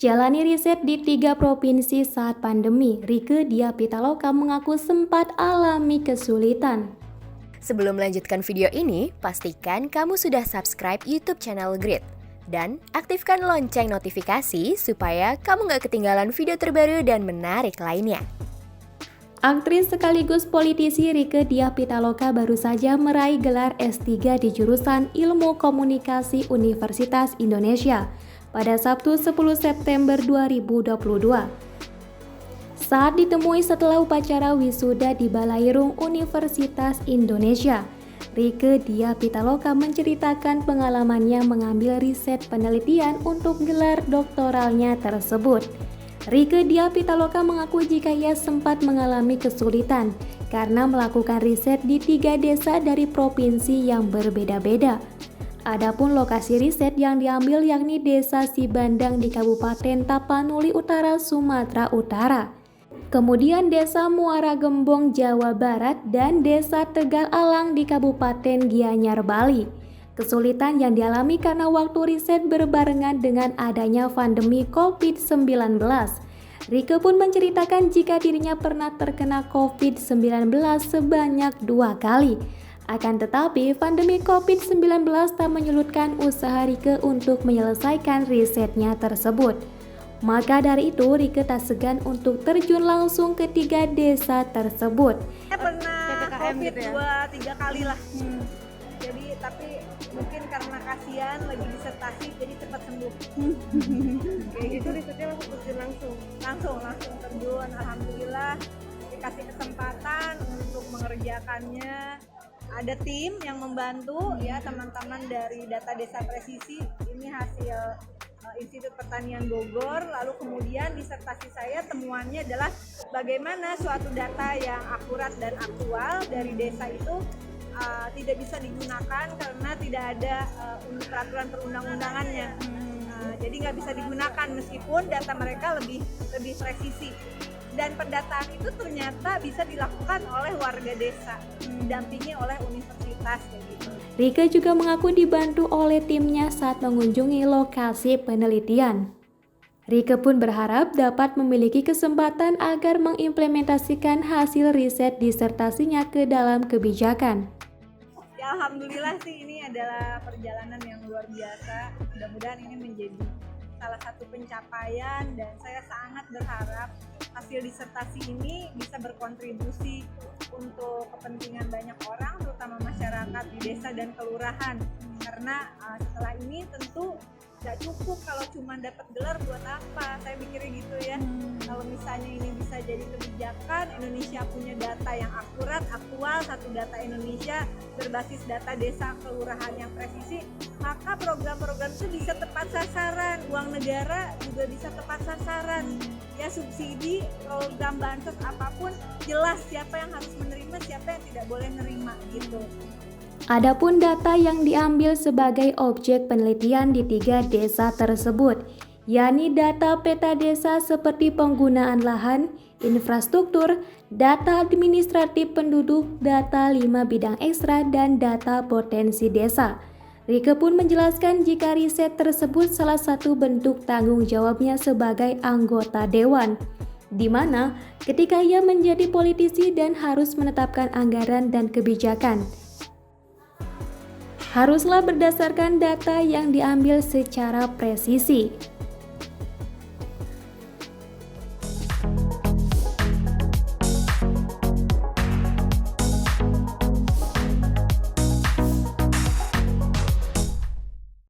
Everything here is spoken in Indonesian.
Jalani riset di 3 provinsi saat pandemi, Rieke Diah Pitaloka mengaku sempat alami kesulitan. Sebelum melanjutkan video ini, pastikan kamu sudah subscribe YouTube channel Grit. Dan aktifkan lonceng notifikasi supaya kamu gak ketinggalan video terbaru dan menarik lainnya. Aktris sekaligus politisi Rieke Diah Pitaloka baru saja meraih gelar S3 di jurusan Ilmu Komunikasi Universitas Indonesia pada Sabtu 10 September 2022. Saat ditemui setelah upacara wisuda di Balairung Universitas Indonesia, Rieke Diah Pitaloka menceritakan pengalamannya mengambil riset penelitian untuk gelar doktoralnya tersebut. Rieke Diah Pitaloka mengaku jika ia sempat mengalami kesulitan karena melakukan riset di 3 desa dari provinsi yang berbeda-beda. Adapun lokasi riset yang diambil yakni Desa Sibandang di Kabupaten Tapanuli Utara, Sumatera Utara. Kemudian Desa Muara Gembong, Jawa Barat, dan Desa Tegal Alang di Kabupaten Gianyar, Bali. Kesulitan yang dialami karena waktu riset berbarengan dengan adanya pandemi COVID-19. Rieke pun menceritakan jika dirinya pernah terkena COVID-19 sebanyak 2 kali. Akan tetapi, pandemi COVID-19 tak menyurutkan usaha Rieke untuk menyelesaikan risetnya tersebut. Maka dari itu, Rieke tak segan untuk terjun langsung ke 3 desa tersebut. Saya pernah COVID gitu ya? 2-3 kali lah. Jadi tapi mungkin karena kasihan lagi disertasi jadi cepat sembuh. Kayak gitu risetnya langsung terjun langsung terjun. Alhamdulillah dikasih kesempatan untuk mengerjakannya. Ada tim yang membantu ya, teman-teman dari Data Desa Presisi. Ini hasil Institut Pertanian Bogor. Lalu kemudian disertasi saya temuannya adalah bagaimana suatu data yang akurat dan aktual dari desa itu tidak bisa digunakan karena tidak ada peraturan perundang-undangannya. Jadi nggak bisa digunakan meskipun data mereka lebih presisi. Dan pendataan itu ternyata bisa dilakukan oleh warga desa, didampingi oleh universitas kayak gitu. Rieke juga mengaku dibantu oleh timnya saat mengunjungi lokasi penelitian. Rieke pun berharap dapat memiliki kesempatan agar mengimplementasikan hasil riset disertasinya ke dalam kebijakan. Ya, alhamdulillah sih ini adalah perjalanan yang luar biasa. Mudah-mudahan ini menjadi salah satu pencapaian dan saya sangat berharap hasil disertasi ini bisa berkontribusi untuk kepentingan banyak orang, terutama masyarakat di desa dan kelurahan. Karena setelah ini tentu nggak cukup kalau cuma dapat gelar buat apa, saya pikirnya gitu ya. Kalau misalnya ini bisa jadi kebijakan, Indonesia punya data yang akurat, aktual, satu data Indonesia berbasis data desa kelurahan yang presisi, maka program-program itu bisa tepat sasaran, uang negara juga bisa tepat sasaran. Ya, subsidi, program bansos apapun jelas siapa yang harus menerima, siapa yang tidak boleh menerima gitu. Adapun data yang diambil sebagai objek penelitian di 3 desa tersebut, yakni data peta desa seperti penggunaan lahan, infrastruktur, data administratif penduduk, data 5 bidang ekstra, dan data potensi desa. Rieke pun menjelaskan jika riset tersebut salah satu bentuk tanggung jawabnya sebagai anggota dewan, di mana ketika ia menjadi politisi dan harus menetapkan anggaran dan kebijakan, haruslah berdasarkan data yang diambil secara presisi.